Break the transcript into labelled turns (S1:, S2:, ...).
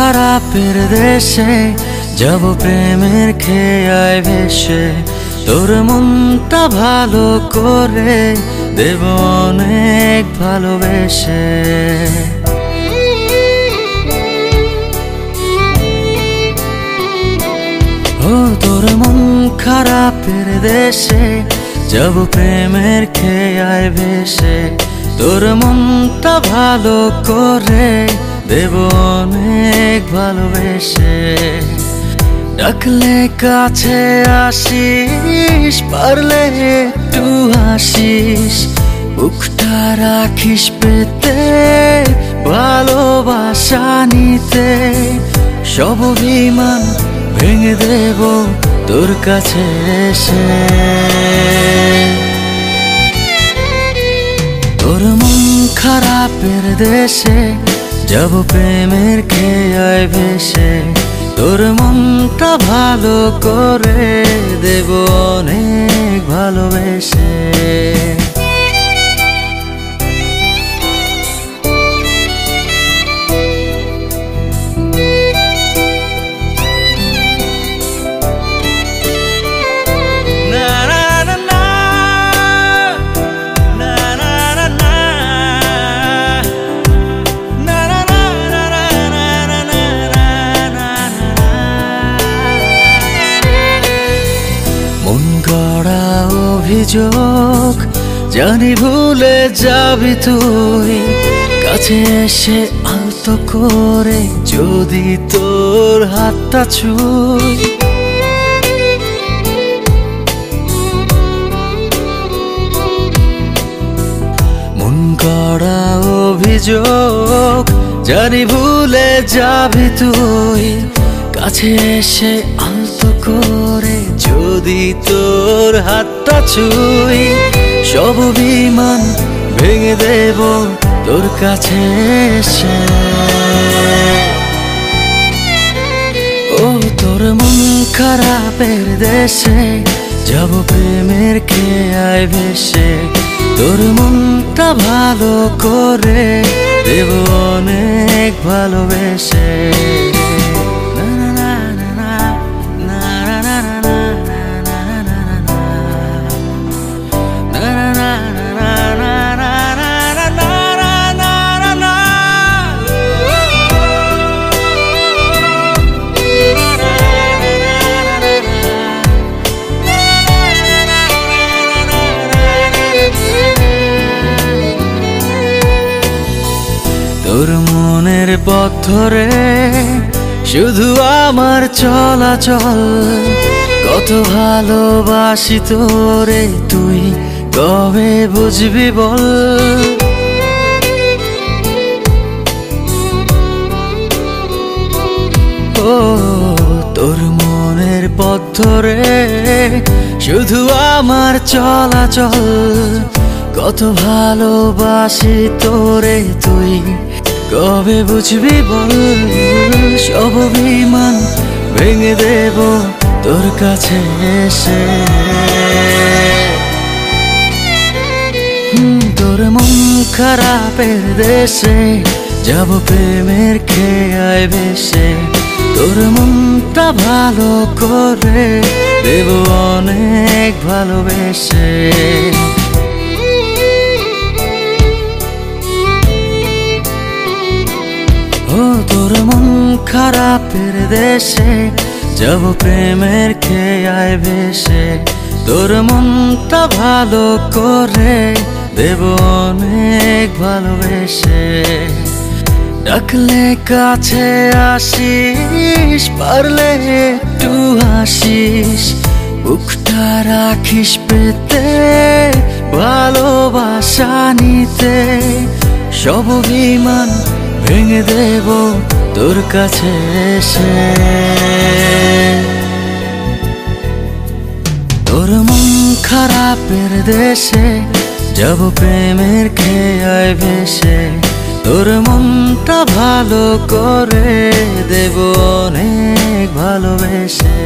S1: খারাপের দেশে যাব প্রেমের খেয়ায় ভেসে, তোর মনটা ভালো করে দেব অনেক ভালোবেসে। ও তোর মন খারাপের দেশে যাব প্রেমের খেয়ায় ভেসে, তোর মনটা ভালো করে দেব অনেক ভালোবেসে। ডাকলে কাছে আসিস, পারলে একটু হাসিস, বুকটা রাখিস পেতে ভালোবাসা নিতে। সব অভিমান ভেঙে দেব তোর কাছে এসে। তোর মন খারাপের দেশে যাব প্রেমের খেয়ায় ভেসে, তোর মনটা ভালো করে দেব অনেক ভালোবেসে। অভিযোগ জানি ভুলে যাবি তুই, কাছে এসে আলতো করে যদি তোর হাতটা ছুঁই। মন গড়া অভিযোগ জানি ভুলে যাবি তুই, কাছে এসে আলতো করে যদি তোর হাতটা ছুঁই। সব অভিমান ভেঙে দেব তোর কাছে এসে। ও তোর মন খারাপের দেশে যাব প্রেমের খেয়ায় ভেসে, তোর মনটা ভালো করে দেব অনেক ভালোবেসে। তোর মনের পথ ধরে শুধু আমার চলাচল, কত ভালোবাসি তোরে তুই কবে বুঝবি বল। ও তোর মনের পথ ধরে শুধু আমার চলাচল, কত ভালোবাসি তোরে তুই কবে বুঝবি বল। সব অভিমান ভেঙে দেব তোর কাছে এসে। তোর মন খারাপের দেশে যাব প্রেমের খেয়ায় ভেসে, তোর মনটা ভালো করে দেব অনেক ভালোবেসে। ও তোর মন খারাপের দেশে যাব প্রেমের খেয়ায় ভেসে, তোর মনটা ভালো করে দেব অনেক ভালোবেসে। ডাকলে কাছে আসিস, পারলে একটু হাসিস, বুকটা রাখিস পেতে ভালোবাসা নিতে। সব অভিমান ভেঙে দেব তোর কাছে এসে। তোর মন খারাপের দেশে যাব প্রেমের খেয়ায় ভেসে, তোর মনটা ভালো করে দেব অনেক ভালোবেসে।